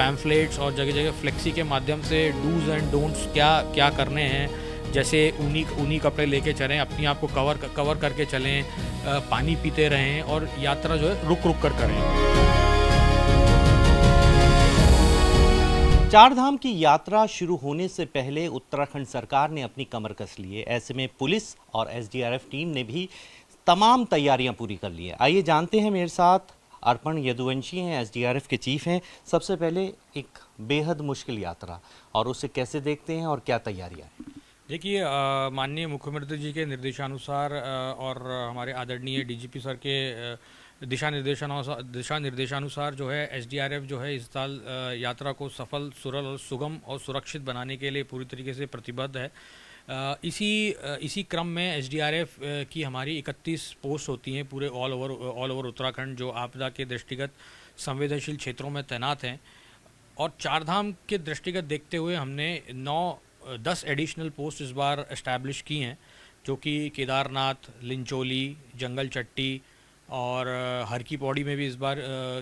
Pamphlets और जगह जगह फ्लेक्सी के माध्यम से डूज़ एंड डोंट्स क्या क्या करने हैं, जैसे ऊनी कपड़े लेके चलें, अपने आप को कवर करके चलें, पानी पीते रहें और यात्रा जो है रुक रुक कर करें। चार धाम की यात्रा शुरू होने से पहले उत्तराखंड सरकार ने अपनी कमर कस ली है। ऐसे में पुलिस और एसडीआरएफ टीम ने भी तमाम तैयारियां पूरी कर ली हैं। आइए जानते हैं, मेरे साथ अर्पण यदुवंशी हैं, एसडीआरएफ के चीफ हैं। सबसे पहले एक बेहद मुश्किल यात्रा और उसे कैसे देखते हैं और क्या तैयारियां हैं? देखिए, माननीय मुख्यमंत्री जी के निर्देशानुसार और हमारे आदरणीय डीजीपी सर के दिशा निर्देशानुसार जो है एसडीआरएफ जो है इस साल यात्रा को सफल, सरल और सुगम और सुरक्षित बनाने के लिए पूरी तरीके से प्रतिबद्ध है। इसी क्रम में एसडीआरएफ की हमारी 31 पोस्ट होती हैं पूरे ऑल ओवर उत्तराखंड, जो आपदा के दृष्टिगत संवेदनशील क्षेत्रों में तैनात हैं। और चारधाम के दृष्टिगत देखते हुए हमने 10 एडिशनल पोस्ट इस बार इस्टेब्लिश की हैं, जो कि केदारनाथ, लिंचोली, जंगल चट्टी और हर की पौड़ी में भी इस बार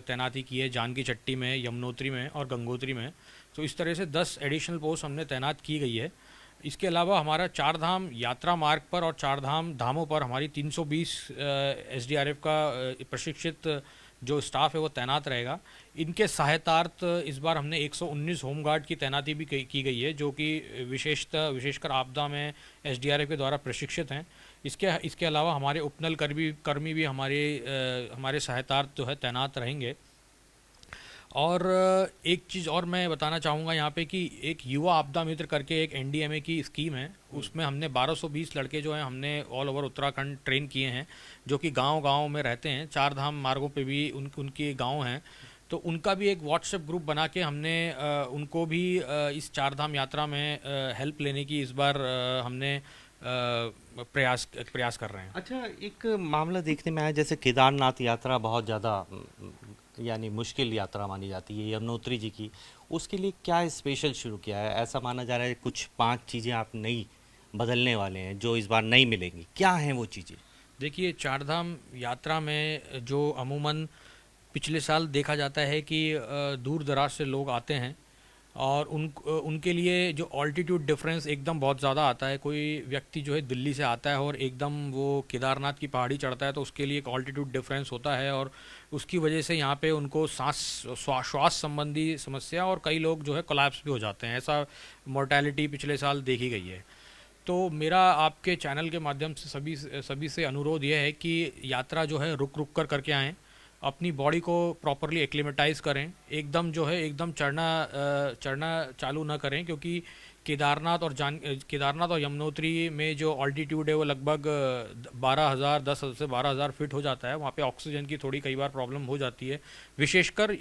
तैनाती की है, जानकी चट्टी में, यमुनोत्री में और गंगोत्री में। तो इस तरह से 10 एडिशनल पोस्ट हमने तैनात की गई है। इसके अलावा हमारा चार धाम यात्रा मार्ग पर और चार धामों पर हमारी 320 एसडीआरएफ का प्रशिक्षित जो स्टाफ है वो तैनात रहेगा। इनके सहायतार्थ इस बार हमने 119 होमगार्ड की तैनाती भी की गई है, जो कि विशेषकर आपदा में एसडीआरएफ के द्वारा प्रशिक्षित हैं। इसके अलावा हमारे उपनल कर्मी भी हमारे सहायतार्थ जो है तैनात रहेंगे। और एक चीज़ और मैं बताना चाहूँगा यहाँ पे कि एक युवा आपदा मित्र करके एक एनडीएमए की स्कीम है, उसमें हमने 1220 लड़के जो हैं हमने ऑल ओवर उत्तराखंड ट्रेन किए हैं, जो कि गांव-गांव में रहते हैं। चार धाम मार्गों पे भी उनके गांव हैं, तो उनका भी एक व्हाट्सएप ग्रुप बना के हमने उनको भी इस चार धाम यात्रा में हेल्प लेने की इस बार हमने प्रयास कर रहे हैं। अच्छा, एक मामला देखने में आया, जैसे केदारनाथ यात्रा बहुत ज़्यादा यानी मुश्किल यात्रा मानी जाती है यमुनोत्री जी की, उसके लिए क्या स्पेशल शुरू किया है? ऐसा माना जा रहा है कुछ 5 चीज़ें आप नई बदलने वाले हैं जो इस बार नई मिलेंगी, क्या हैं वो चीज़ें? देखिए, चारधाम यात्रा में जो अमूमन पिछले साल देखा जाता है कि दूर दराज से लोग आते हैं और उनके लिए जो ऑल्टीट्यूड डिफरेंस एकदम बहुत ज़्यादा आता है। कोई व्यक्ति जो है दिल्ली से आता है और एकदम वो केदारनाथ की पहाड़ी चढ़ता है, तो उसके लिए एक ऑल्टीट्यूड डिफरेंस होता है और उसकी वजह से यहाँ पे उनको श्वास संबंधी समस्या और कई लोग जो है कोलैप्स भी हो जाते हैं। ऐसा मोर्टेलिटी पिछले साल देखी गई है। तो मेरा आपके चैनल के माध्यम से सभी से अनुरोध यह है कि यात्रा जो है रुक रुक कर करके आएँ, अपनी बॉडी को प्रॉपरली एक्लिमेटाइज करें, एकदम चढ़ना चालू ना करें, क्योंकि केदारनाथ और यमुनोत्री में जो ऑल्टीट्यूड है वो लगभग 10 से 12,000 फीट हो जाता है। वहाँ पे ऑक्सीजन की थोड़ी कई बार प्रॉब्लम हो जाती है, विशेषकर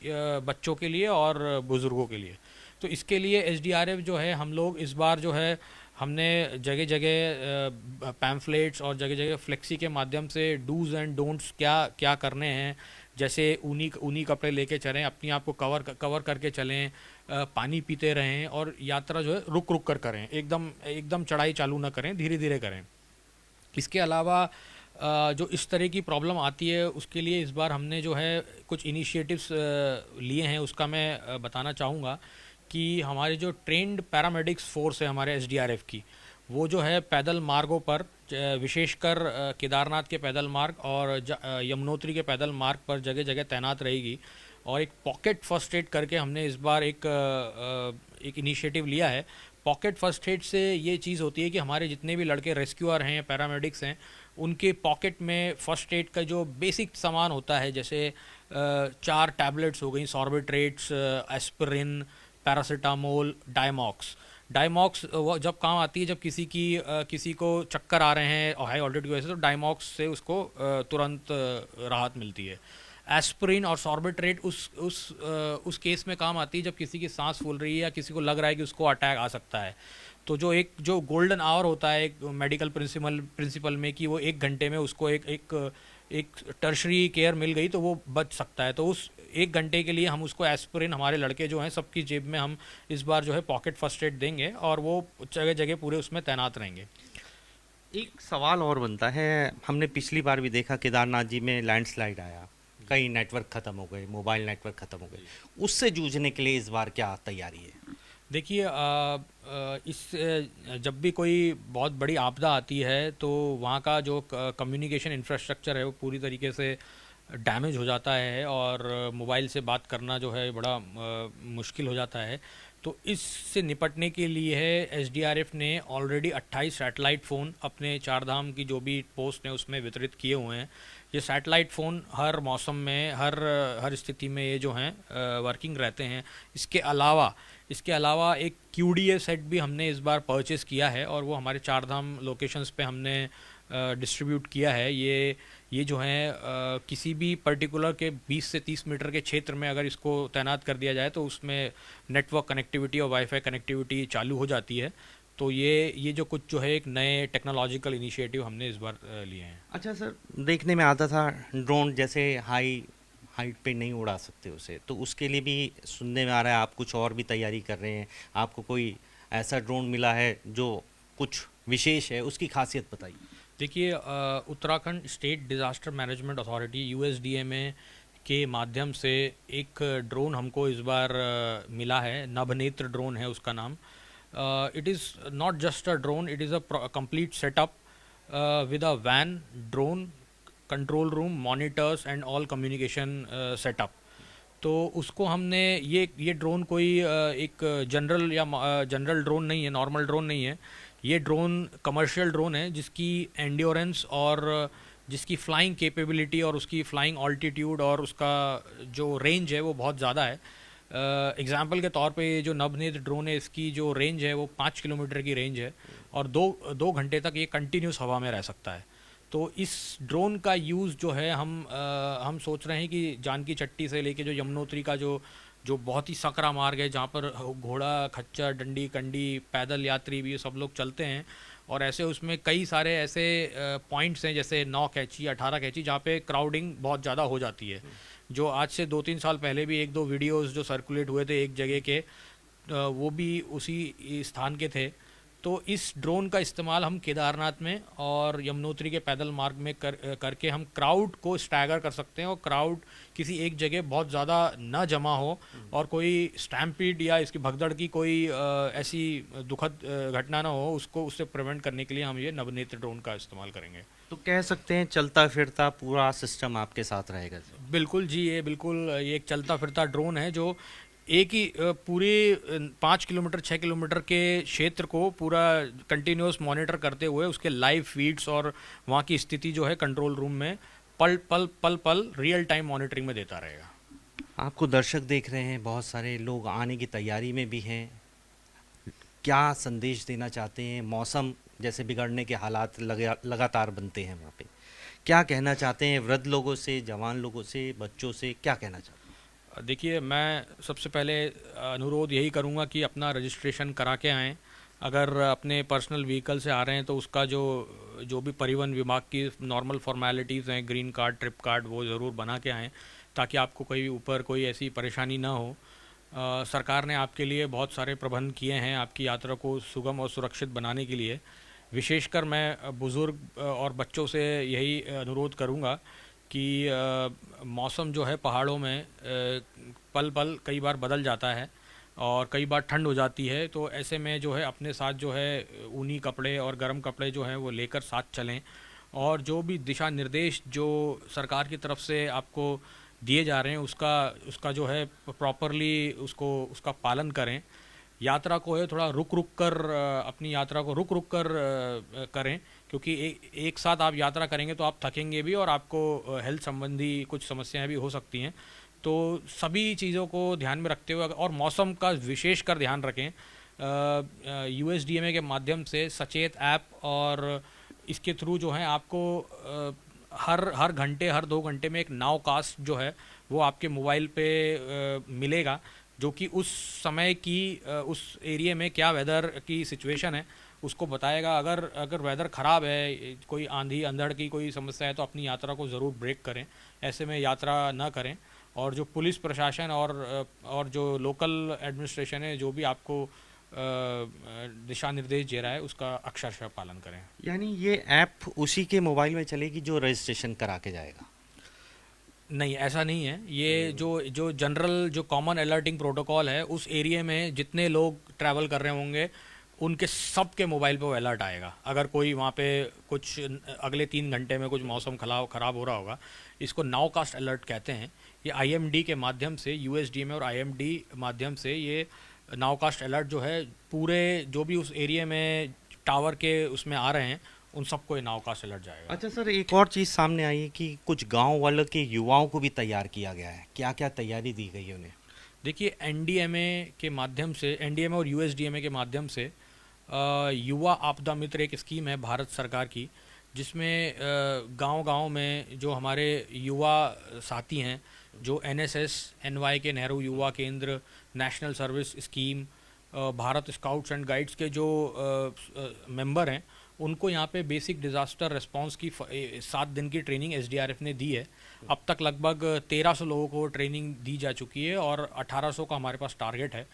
बच्चों के लिए और बुज़ुर्गों के लिए। तो इसके लिए एसडीआरएफ जो है हम लोग इस बार जो है हमने जगह जगह पैम्फलेट्स और जगह जगह फ्लेक्सी के माध्यम से डूज़ एंड डोंट्स क्या क्या करने हैं, जैसे ऊनी कपड़े लेके चलें, अपने आप को कवर करके चलें, पानी पीते रहें और यात्रा जो है रुक रुक कर करें, एकदम चढ़ाई चालू ना करें, धीरे धीरे करें। इसके अलावा जो इस तरह की प्रॉब्लम आती है उसके लिए इस बार हमने जो है कुछ इनिशिएटिव्स लिए हैं, उसका मैं बताना चाहूँगा कि हमारे जो ट्रेंड पैरामेडिक्स फोर्स है हमारे एसडीआरएफ की, वो जो है पैदल मार्गों पर, विशेषकर केदारनाथ के पैदल मार्ग और यमुनोत्री के पैदल मार्ग पर जगह जगह तैनात रहेगी। और एक पॉकेट फर्स्ट एड करके हमने इस बार एक इनिशिएटिव लिया है। पॉकेट फर्स्ट एड से ये चीज़ होती है कि हमारे जितने भी लड़के रेस्क्यूअर हैं, पैरामेडिक्स हैं, उनके पॉकेट में फर्स्ट एड का जो बेसिक सामान होता है, जैसे 4 टैबलेट्स हो गई, सॉर्बिट्रेट्स, एस्पिरिन, पैरासीटामोल, डायमॉक्स वो जब काम आती है जब किसी को चक्कर आ रहे हैं और हाई ऑल्टीट्यूड की वजह से, तो डायमॉक्स से उसको तुरंत राहत मिलती है। एस्पिरिन और सॉर्बिट्रेट उस केस में काम आती है जब किसी की सांस फूल रही है या किसी को लग रहा है कि उसको अटैक आ सकता है। तो जो गोल्डन आवर होता है एक मेडिकल प्रिंसिपल में कि वो 1 घंटे में उसको एक टर्शरी केयर मिल गई तो वो बच सकता है, तो उस 1 घंटे के लिए हम उसको एस्पिरिन, हमारे लड़के जो हैं सबकी जेब में हम इस बार जो है पॉकेट फर्स्ट एड देंगे और वो जगह जगह पूरे उसमें तैनात रहेंगे। एक सवाल और बनता है, हमने पिछली बार भी देखा केदारनाथ जी में लैंडस्लाइड आया, कई नेटवर्क ख़त्म हो गए, मोबाइल नेटवर्क ख़त्म हो गए, उससे जूझने के लिए इस बार क्या तैयारी है? देखिए जब भी कोई बहुत बड़ी आपदा आती है तो वहाँ का जो कम्युनिकेशन इंफ्रास्ट्रक्चर है वो पूरी तरीके से डैमेज हो जाता है और मोबाइल से बात करना जो है बड़ा मुश्किल हो जाता है। तो इससे निपटने के लिए है एसडीआरएफ ने ऑलरेडी 28 सैटेलाइट फ़ोन अपने चार धाम की जो भी पोस्ट हैं उसमें वितरित किए हुए हैं। ये सैटेलाइट फ़ोन हर मौसम में हर स्थिति में ये जो हैं वर्किंग रहते हैं। इसके अलावा एक क्यूडीए सेट भी हमने इस बार परचेस किया है और वो हमारे चार धाम लोकेशंस पे हमने डिस्ट्रीब्यूट किया है। ये जो है किसी भी पर्टिकुलर के 20 से 30 मीटर के क्षेत्र में अगर इसको तैनात कर दिया जाए तो उसमें नेटवर्क कनेक्टिविटी और वाईफाई कनेक्टिविटी चालू हो जाती है। तो ये जो कुछ जो है एक नए टेक्नोलॉजिकल इनिशिएटिव हमने इस बार लिए हैं। अच्छा सर, देखने में आता था ड्रोन जैसे हाई हाइट पे नहीं उड़ा सकते उसे, तो उसके लिए भी सुनने में आ रहा है आप कुछ और भी तैयारी कर रहे हैं। आपको कोई ऐसा ड्रोन मिला है जो कुछ विशेष है, उसकी खासियत बताइए। देखिए Uttarakhand state disaster management authority USDMA के माध्यम से एक ड्रोन हमको इस बार मिला है। नभनेत्र ड्रोन है उसका नाम। It is not just a drone, it is a complete setup with a van, drone, control room, monitors and all communication setup. तो उसको हमने ये ड्रोन कोई एक जनरल ड्रोन नहीं है, नॉर्मल ड्रोन नहीं है। ये ड्रोन कमर्शियल ड्रोन है जिसकी एंड्योरेंस और जिसकी फ़्लाइंग कैपेबिलिटी और उसकी फ़्लाइंग ऑल्टीट्यूड और उसका जो रेंज है वो बहुत ज़्यादा है। एग्ज़ाम्पल के तौर पे ये जो नभनेत्र ड्रोन है इसकी जो रेंज है वो 5 किलोमीटर की रेंज है और दो घंटे तक ये कंटिन्यूस हवा में रह सकता है। तो इस ड्रोन का यूज़ जो है हम सोच रहे हैं कि जानकी चट्टी से लेके जो यमुनोत्री का जो जो बहुत ही सकरा मार्ग है जहाँ पर घोड़ा, खच्चर, डंडी, कंडी, पैदल यात्री भी सब लोग चलते हैं और ऐसे उसमें कई सारे ऐसे पॉइंट्स हैं जैसे 9 कैंची, 18 कैंची जहाँ पे क्राउडिंग बहुत ज़्यादा हो जाती है। जो आज से 2-3 साल पहले भी 1-2 वीडियोस जो सर्कुलेट हुए थे एक जगह के, वो भी उसी स्थान के थे। तो इस ड्रोन का इस्तेमाल हम केदारनाथ में और यमुनोत्री के पैदल मार्ग में करके हम क्राउड को स्टैगर कर सकते हैं और क्राउड किसी एक जगह बहुत ज़्यादा न जमा हो और कोई स्टैम्पीड या इसकी भगदड़ की कोई ऐसी दुखद घटना ना हो, उससे प्रिवेंट करने के लिए हम ये नवनेत्र ड्रोन का इस्तेमाल करेंगे। तो कह सकते हैं चलता फिरता पूरा सिस्टम आपके साथ रहेगा सर? बिल्कुल जी, ये एक चलता फिरता ड्रोन है जो एक ही पूरे 5 किलोमीटर 6 किलोमीटर के क्षेत्र को पूरा कंटिन्यूस मॉनिटर करते हुए उसके लाइव फीड्स और वहाँ की स्थिति जो है कंट्रोल रूम में पल पल पल पल रियल टाइम मॉनिटरिंग में देता रहेगा। आपको दर्शक देख रहे हैं, बहुत सारे लोग आने की तैयारी में भी हैं। क्या संदेश देना चाहते हैं? मौसम जैसे बिगड़ने के हालात लगातार बनते हैं वहाँ पे, क्या कहना चाहते हैं वृद्ध लोगों से, जवान लोगों से, बच्चों से, क्या कहना चाहते हैं? देखिए मैं सबसे पहले अनुरोध यही करूँगा कि अपना रजिस्ट्रेशन करा के आएँ। अगर अपने पर्सनल व्हीकल से आ रहे हैं तो उसका जो भी परिवहन विभाग की नॉर्मल फॉर्मेलिटीज़ हैं, ग्रीन कार्ड, ट्रिप कार्ड, वो ज़रूर बना के आएँ ताकि आपको कोई ऊपर कोई ऐसी परेशानी ना हो। सरकार ने आपके लिए बहुत सारे प्रबंध किए हैं आपकी यात्रा को सुगम और सुरक्षित बनाने के लिए। विशेषकर मैं बुज़ुर्ग और बच्चों से यही अनुरोध करूँगा कि मौसम जो है पहाड़ों में पल पल कई बार बदल जाता है और कई बार ठंड हो जाती है। तो ऐसे में जो है अपने साथ जो है ऊनी कपड़े और गर्म कपड़े जो हैं वो लेकर साथ चलें और जो भी दिशा निर्देश जो सरकार की तरफ से आपको दिए जा रहे हैं उसका जो है प्रॉपरली उसका पालन करें। यात्रा को है थोड़ा रुक रुक कर अपनी यात्रा को रुक रुक कर करें क्योंकि एक साथ आप यात्रा करेंगे तो आप थकेंगे भी और आपको हेल्थ संबंधी कुछ समस्याएं भी हो सकती हैं। तो सभी चीज़ों को ध्यान में रखते हुए और मौसम का विशेष कर ध्यान रखें। यूएसडीएमए के माध्यम से सचेत ऐप और इसके थ्रू जो है आपको हर घंटे हर 2 घंटे में एक नाव कास्ट जो है वो आपके मोबाइल पे मिलेगा जो कि उस समय की उस एरिया में क्या वेदर की सिचुएशन है उसको बताएगा। अगर वेदर ख़राब है, कोई आंधी अंधड़ की कोई समस्या है तो अपनी यात्रा को ज़रूर ब्रेक करें, ऐसे में यात्रा ना करें। और जो पुलिस प्रशासन और जो लोकल एडमिनिस्ट्रेशन है जो भी आपको दिशा निर्देश दे रहा है उसका अक्षरशः पालन करें। यानी ये ऐप उसी के मोबाइल में चलेगी जो रजिस्ट्रेशन करा के जाएगा? नहीं, ऐसा नहीं है। ये जो जनरल जो कॉमन अलर्टिंग प्रोटोकॉल है, उस एरिया में जितने लोग ट्रैवल कर रहे होंगे उनके सब के मोबाइल पे वो अलर्ट आएगा। अगर कोई वहाँ पे कुछ अगले 3 घंटे में कुछ मौसम ख़राब हो रहा होगा, इसको नाउकास्ट अलर्ट कहते हैं। ये आईएमडी के माध्यम से, यूएसडीएमए और आईएमडी माध्यम से ये नाउकास्ट अलर्ट जो है पूरे जो भी उस एरिया में टावर के उसमें आ रहे हैं उन सबको ये नाउकास्ट अलर्ट जाएगा। अच्छा सर, एक और चीज़ सामने आई है कि कुछ गांव वालों के युवाओं को भी तैयार किया गया है, क्या क्या तैयारी दी गई है उन्हें? देखिए, एनडीएमए के माध्यम से, एनडीएमए और यूएसडीएमए के माध्यम से युवा आपदा मित्र एक स्कीम है भारत सरकार की, जिसमें गांव-गांव में जो हमारे युवा साथी हैं, जो एनएसएस, एनवाई के नेहरू युवा केंद्र, national service scheme, Bharat scouts and guides के जो मेंबर हैं, उनको यहाँ पे बेसिक डिज़ास्टर रिस्पांस की 7 दिन की ट्रेनिंग एसडीआरएफ ने दी है। अब तक लगभग 1300 लोगों को ट्रेनिंग दी जा चुकी है और 1800 का हमारे पास टारगेट है।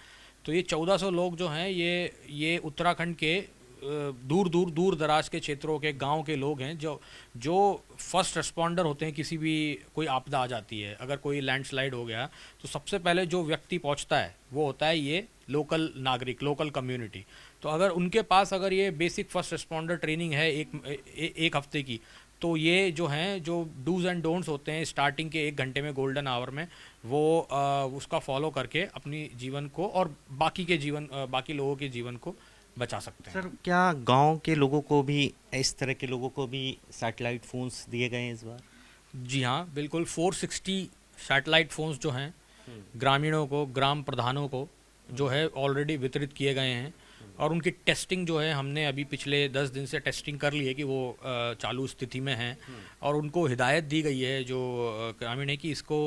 तो ये 1400 लोग जो हैं ये उत्तराखंड के दूर दराज के क्षेत्रों के गांव के लोग हैं, जो फर्स्ट रिस्पॉन्डर होते हैं। किसी भी कोई आपदा आ जाती है, अगर कोई लैंडस्लाइड हो गया, तो सबसे पहले जो व्यक्ति पहुंचता है वो होता है ये लोकल नागरिक, लोकल कम्युनिटी। तो अगर उनके पास अगर ये बेसिक फर्स्ट रिस्पॉन्डर ट्रेनिंग है एक हफ्ते की, तो ये जो हैं जो डूज एंड डोंट्स होते हैं स्टार्टिंग के 1 घंटे में, गोल्डन आवर में, वो उसका फॉलो करके अपनी जीवन को और बाकी लोगों के जीवन को बचा सकते हैं। सर, क्या गांव के लोगों को भी, इस तरह के लोगों को भी सैटेलाइट फ़ोन्स दिए गए हैं इस बार? जी हाँ, बिल्कुल। 460 सैटेलाइट फ़ोन्स जो हैं ग्रामीणों को, ग्राम प्रधानों को जो है ऑलरेडी वितरित किए गए हैं, और उनकी टेस्टिंग जो है हमने अभी पिछले 10 दिन से टेस्टिंग कर ली है कि वो चालू स्थिति में हैं, और उनको हिदायत दी गई है जो ग्रामीण है कि इसको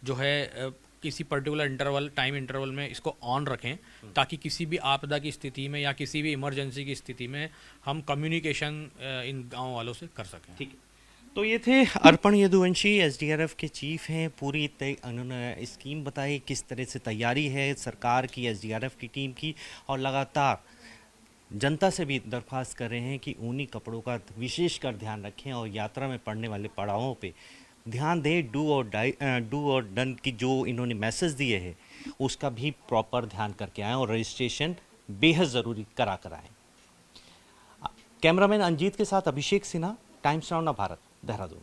जो है किसी पर्टिकुलर टाइम इंटरवल में इसको ऑन रखें, ताकि किसी भी आपदा की स्थिति में या किसी भी इमरजेंसी की स्थिति में हम कम्युनिकेशन इन गांव वालों से कर सकें। ठीक है। तो ये थे अर्पण यदुवंशी, एसडीआरएफ के चीफ हैं। पूरी उन्होंने स्कीम बताई, किस तरह से तैयारी है सरकार की, एसडीआरएफ की टीम की, और लगातार जनता से भी दरख्वास्त कर रहे हैं कि ऊनी कपड़ों का विशेषकर ध्यान रखें और यात्रा में पड़ने वाले पड़ावों पे ध्यान दें। डू और डन की जो इन्होंने मैसेज दिए हैं उसका भी प्रॉपर ध्यान करके आएँ और रजिस्ट्रेशन बेहद ज़रूरी करा कर आएँ। कैमरामैन अंजीत के साथ अभिषेक सिन्हा, टाइम्स नाउ भारत, देहरादून।